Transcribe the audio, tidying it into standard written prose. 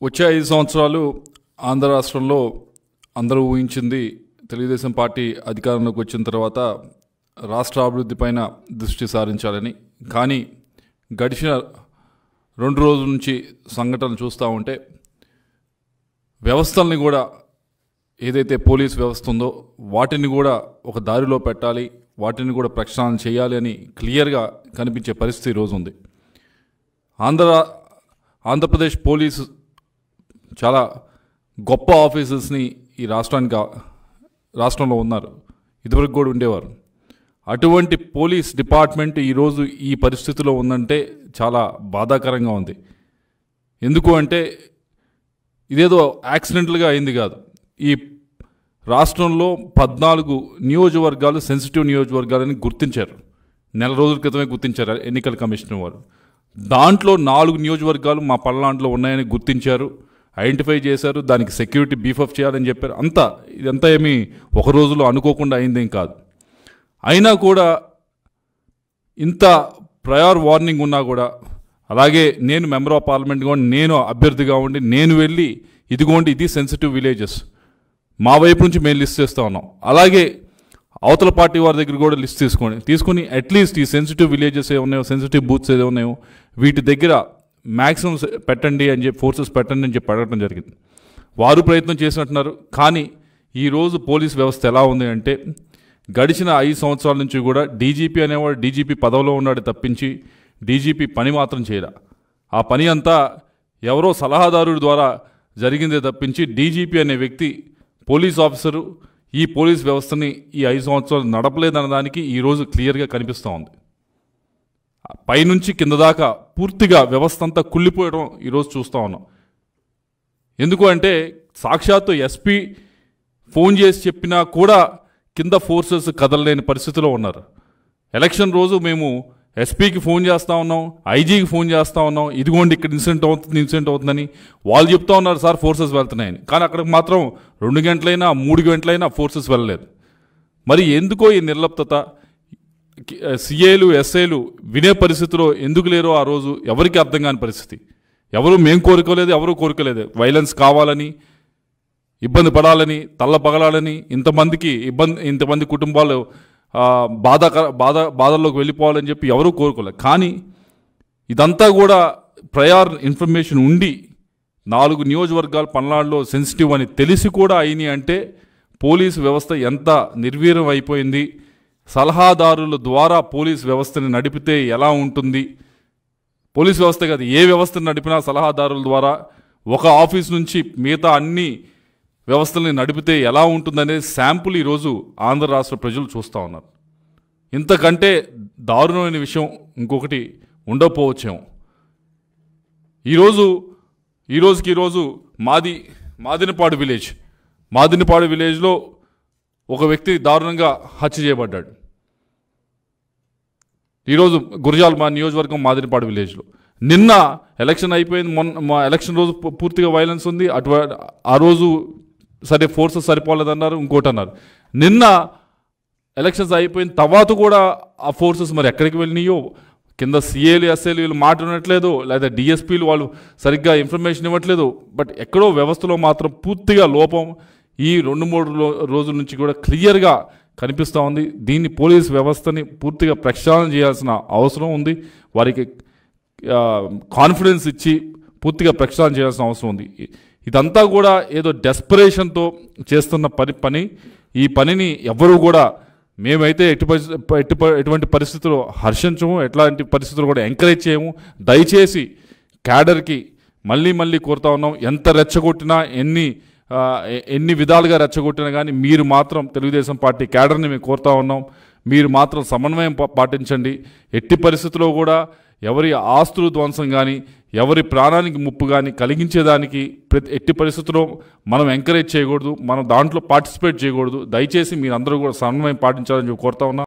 వచ్చే 5 సంవత్సరాలు ఆంధ్ర రాష్ట్రంలో అందరూ ఊహించింది తెలుగుదేశం పార్టీ అధికారంలోకి వచ్చిన తర్వాత రాష్ట్ర అభివృద్ధిపైన దృష్టి సారించాలని. కానీ గడిచిన 2 రోజుల నుంచి సంఘటనలు చూస్తూ ఉంటే వ్యవస్థల్ని కూడా ఏదైతే పోలీస్ వ్యవస్థ ఉందో వాటిని కూడా ఒక దారిలో పెట్టాలి, వాటిని కూడా ప్రక్షాళన చేయాలి అని క్లియర్గా కనిపించే పరిస్థితి ఈరోజు ఉంది. ఆంధ్రప్రదేశ్ పోలీసు చాలా గొప్ప ఆఫీసర్స్ని ఈ రాష్ట్రంలో ఉన్నారు, ఇదివరకు కూడా ఉండేవారు. అటువంటి పోలీస్ డిపార్ట్మెంట్ ఈరోజు ఈ పరిస్థితిలో ఉందంటే చాలా బాధాకరంగా ఉంది. ఎందుకు అంటే ఇదేదో యాక్సిడెంటల్గా అయింది కాదు. ఈ రాష్ట్రంలో 14 నియోజకవర్గాలు సెన్సిటివ్ నియోజకవర్గాలని గుర్తించారు. నెల రోజుల క్రితమే గుర్తించారు ఎన్నికల కమిషన్ వారు. దాంట్లో 4 నియోజకవర్గాలు మా పల్నాడులో ఉన్నాయని గుర్తించారు, ఐడెంటిఫై చేశారు, దానికి సెక్యూరిటీ బీఫప్ చేయాలని చెప్పారు. ఇదంతా ఏమీ ఒక రోజులో అనుకోకుండా అయిందేం కాదు. అయినా కూడా ఇంత ప్రయర్ వార్నింగ్ ఉన్నా కూడా, అలాగే నేను మెంబర్ ఆఫ్ పార్లమెంట్గా ఉండి, నేను అభ్యర్థిగా ఉండి నేను వెళ్ళి ఇదిగోండి ఇది సెన్సిటివ్ విలేజెస్ మా వైపు నుంచి మేము లిస్ట్ చేస్తూ ఉన్నాం, అలాగే అవతల పార్టీ వారి దగ్గర కూడా లిస్ట్ తీసుకొని అట్లీస్ట్ ఈ సెన్సిటివ్ విలేజెస్ ఏమున్నాయో, సెన్సిటివ్ బూత్స్ ఏదో ఉన్నాయో వీటి దగ్గర మ్యాక్సిమం పెట్టండి అని చెప్పి, ఫోర్సెస్ పెట్టండి అని చెప్పి అడగడం జరిగింది. వారు ప్రయత్నం చేసినట్టున్నారు. కానీ ఈరోజు పోలీస్ వ్యవస్థ ఎలా ఉంది అంటే గడిచిన 5 సంవత్సరాల నుంచి కూడా డీజీపీ అనేవాడు డీజీపీ పదవిలో ఉన్నాడు తప్పించి డీజీపీ పని మాత్రం చేయరా. ఆ పని అంతా ఎవరో సలహాదారుడి ద్వారా జరిగిందే తప్పించి డీజీపీ అనే వ్యక్తి పోలీస్ ఆఫీసరు ఈ పోలీస్ వ్యవస్థని ఈ 5 సంవత్సరాలు నడపలేదన్నదానికి ఈరోజు క్లియర్గా కనిపిస్తూ ఉంది. పైనుంచి కింద దాకా పూర్తిగా వ్యవస్థ అంతా కుళ్ళిపోయడం ఈరోజు చూస్తూ ఉన్నాం. ఎందుకు అంటే సాక్షాత్తు ఎస్పీ ఫోన్ చేసి చెప్పినా కూడా కింద ఫోర్సెస్ కదలలేని పరిస్థితిలో ఉన్నారు. ఎలక్షన్ రోజు మేము ఎస్పీకి ఫోన్ చేస్తూ ఉన్నాం, ఐజీకి ఫోన్ చేస్తూ ఉన్నాం, ఇదిగోండి ఇక్కడ ఇన్సిడెంట్ అవుతుందని వాళ్ళు చెప్తా ఉన్నారు సార్ ఫోర్సెస్ వెళ్తున్నాయని. కానీ అక్కడికి మాత్రం 2 గంటలైనా 3 గంటలైనా ఫోర్సెస్ వెళ్ళలేదు. మరి ఎందుకో ఈ నిర్లిప్తత? సిఏలు ఎస్ఐలు వినే పరిస్థితిలో ఎందుకు లేరో ఆ రోజు ఎవరికి అర్థం కాని పరిస్థితి. మేము కోరుకోలేదు, ఎవరు కోరుకోలేదు. వైలెన్స్ కావాలని, ఇబ్బంది పడాలని, తల్ల పగలాలని, ఇంతమంది కుటుంబాలు బాధల్లోకి వెళ్ళిపోవాలని చెప్పి ఎవరూ కోరుకోలేదు. కానీ ఇదంతా కూడా ప్రయర్ ఇన్ఫర్మేషన్ ఉండి 4 నియోజకవర్గాలు పల్నాడులో సెన్సిటివ్ అని తెలిసి కూడా అయినాయి అంటే పోలీసు వ్యవస్థ ఎంత నిర్వీర్యం అయిపోయింది. సలహాదారుల ద్వారా పోలీస్ వ్యవస్థని నడిపితే ఎలా ఉంటుంది? పోలీస్ వ్యవస్థ కాదు, ఏ వ్యవస్థను నడిపినా సలహాదారుల ద్వారా ఒక ఆఫీస్ నుంచి మిగతా అన్ని వ్యవస్థల్ని నడిపితే ఎలా ఉంటుందనేది శాంపుల్ ఈరోజు ఆంధ్ర రాష్ట్ర ప్రజలు చూస్తూ ఉన్నారు. ఇంతకంటే దారుణమైన విషయం ఇంకొకటి ఉండకపోవచ్చేమో. ఈరోజు మాదినపాడు విలేజ్లో ఒక వ్యక్తి దారుణంగా హత్య చేయబడ్డాడు. ఈరోజు గురజాల మా నియోజకవర్గం మాదినపాడు విలేజ్లో నిన్న ఎలక్షన్ అయిపోయింది. మా ఎలక్షన్ రోజు పూర్తిగా వైలెన్స్ ఉంది. ఆ రోజు సరే ఫోర్సెస్ సరిపోలేదన్నారు, ఇంకోటి అన్నారు. నిన్న ఎలక్షన్స్ అయిపోయిన తర్వాత కూడా ఆ ఫోర్సెస్ మరి ఎక్కడికి వెళ్ళినాయో, కింద సిఏలు ఎస్ఏలు వీళ్ళు మాట వినట్లేదు, లేదా డిఎస్పీలు వాళ్ళు సరిగ్గా ఇన్ఫర్మేషన్ ఇవ్వట్లేదు. బట్ ఎక్కడో వ్యవస్థలో మాత్రం పూర్తిగా లోపం ఈ 2-3 రోజుల నుంచి కూడా క్లియర్గా కనిపిస్తూ ఉంది. దీన్ని పోలీస్ వ్యవస్థని పూర్తిగా ప్రక్షాళన చేయాల్సిన అవసరం ఉంది. వారికి కాన్ఫిడెన్స్ ఇచ్చి పూర్తిగా ప్రక్షాళన చేయాల్సిన అవసరం ఉంది. ఇదంతా కూడా ఏదో డెస్పరేషన్తో చేస్తున్న పని. ఈ పనిని ఎవరు కూడా మేమైతే ఎటువంటి పరిస్థితుల్లో హర్షించము, ఎట్లాంటి పరిస్థితులు కూడా ఎంకరేజ్ చేయము. దయచేసి క్యాడర్కి మళ్ళీ కోరుతా ఉన్నాం, ఎంత రెచ్చగొట్టినా ఎన్ని విధాలుగా రెచ్చగొట్టినా కానీ మీరు మాత్రం తెలుగుదేశం పార్టీ క్యాడర్ని మేము కోరుతా ఉన్నాం, మీరు మాత్రం సమన్వయం పాటించండి. ఎట్టి పరిస్థితుల్లో కూడా ఎవరి ఆస్తులు ధ్వంసం కానీ, ఎవరి ప్రాణానికి ముప్పు కానీ కలిగించేదానికి ఎట్టి పరిస్థితుల్లో మనం ఎంకరేజ్ చేయకూడదు, మనం దాంట్లో పార్టిసిపేట్ చేయకూడదు. దయచేసి మీరందరూ కూడా సమన్వయం పాటించాలని కోరుతా ఉన్నాం.